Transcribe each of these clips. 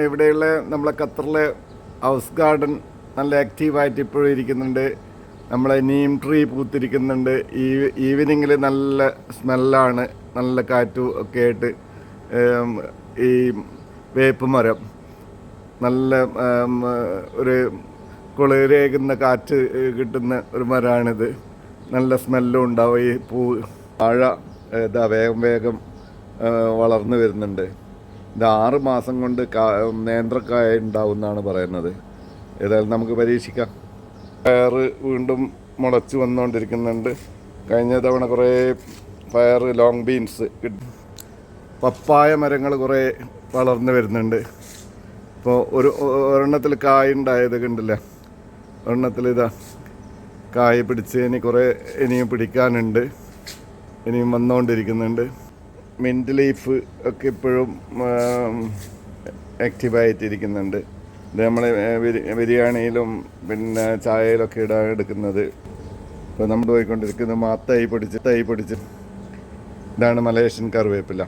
ഇവിടെയുള്ള നമ്മളെ ഖത്തറിലെ ഹൗസ് ഗാർഡൻ നല്ല ആക്റ്റീവായിട്ട് ഇപ്പോഴും ഇരിക്കുന്നുണ്ട്. നമ്മളെ നീം ട്രീ പൂത്തിരിക്കുന്നുണ്ട്. ഈവനിങ്ങിൽ നല്ല സ്മെല്ലാണ്, നല്ല കാറ്റും ഒക്കെ ആയിട്ട്. ഈ വേപ്പ് മരം നല്ല ഒരു കുളിരേകുന്ന കാറ്റ് കിട്ടുന്ന ഒരു മരമാണിത്. നല്ല സ്മെല്ലും ഉണ്ടാവും. ഈ വാഴ ഇതാ വേഗം വേഗം വളർന്നു വരുന്നുണ്ട്. ഇത് 6 മാസം കൊണ്ട് നേന്ത്രക്കായ ഉണ്ടാവും എന്നാണ് പറയുന്നത്. ഏതായാലും നമുക്ക് പരീക്ഷിക്കാം. പയർ വീണ്ടും മുളച്ച് വന്നുകൊണ്ടിരിക്കുന്നുണ്ട്. കഴിഞ്ഞ തവണ കുറേ പയർ ലോങ് ബീൻസ് പപ്പായ മരങ്ങൾ കുറേ വളർന്നു വരുന്നുണ്ട്. ഇപ്പോൾ ഒരെണ്ണത്തിൽ കായ ഉണ്ടായത് കണ്ടില്ല. ഒരെണ്ണത്തിൽ ഇതാ കായ പിടിച്ച് ഇനിയും പിടിക്കാനുണ്ട്. ഇനിയും വന്നുകൊണ്ടിരിക്കുന്നുണ്ട്. മിൻറ്റ് ലീഫ് ഒക്കെ ഇപ്പോഴും ആക്റ്റീവായിട്ടിരിക്കുന്നുണ്ട്. ഇത് നമ്മൾ ബിരിയാണിയിലും പിന്നെ ചായയിലൊക്കെ എടുക്കുന്നത്. ഇപ്പോൾ നമ്മൾ പോയിക്കൊണ്ടിരിക്കുന്നത് തൈ പൊടിച്ച് ഇതാണ് മലേഷ്യൻ കറിവേപ്പില.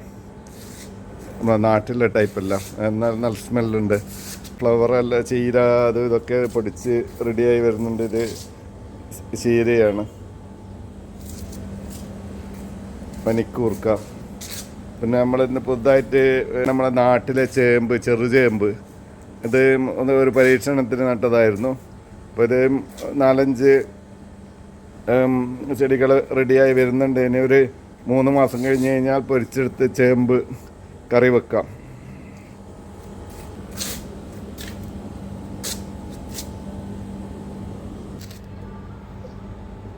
നാട്ടിലെ ടൈപ്പല്ല, എന്നാൽ നല്ല സ്മെല്ലുണ്ട്. ഫ്ലവറല്ല, ചീര ഇതൊക്കെ പൊടിച്ച് റെഡിയായി വരുന്നുണ്ട്. ഇത് ചീരയാണ്. പനിക്കൂർക്ക. പിന്നെ നമ്മളിന്ന് പുതുതായിട്ട് നമ്മളെ നാട്ടിലെ ചെറുചേമ്പ് ഇത് ഒരു പരീക്ഷണത്തിന് നട്ടതായിരുന്നു. അപ്പോൾ ഇത് 4-5 ചെടികൾ റെഡിയായി വരുന്നുണ്ട്. ഇനി ഒരു 3 മാസം കഴിഞ്ഞ് കഴിഞ്ഞാൽ പൊരിച്ചെടുത്ത് ചേമ്പ് കറി വെക്കാം.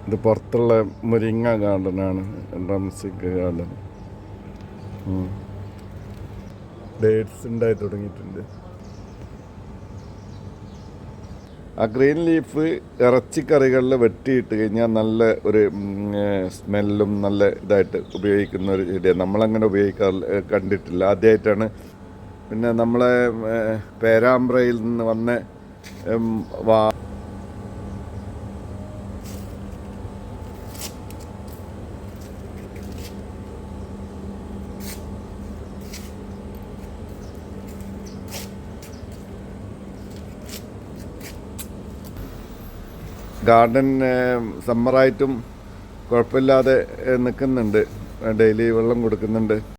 ഇത് പുറത്തുള്ള മുരിങ്ങ ഗാർഡനാണ്, ഡ്രംസ്റ്റിക് ഗാർഡൻ. ഡേറ്റ്സ് ഉണ്ടായി തുടങ്ങിയിട്ടുണ്ട്. ആ ഗ്രീൻ ലീഫ് ഇറച്ചിക്കറികളിൽ വെട്ടിയിട്ട് കഴിഞ്ഞാൽ നല്ല ഒരു സ്മെല്ലും നല്ല ഇതായിട്ട് ഉപയോഗിക്കുന്ന ഒരു ചെടിയാണ്. നമ്മളങ്ങനെ കണ്ടിട്ടില്ല, ആദ്യമായിട്ടാണ്. പിന്നെ നമ്മളെ പേരാമ്പ്രയിൽ നിന്ന് വന്ന ഗാർഡൻ സമ്മറായിട്ടും കുഴപ്പമില്ലാതെ നിൽക്കുന്നുണ്ട്. ഡെയിലി വെള്ളം കൊടുക്കുന്നുണ്ട്.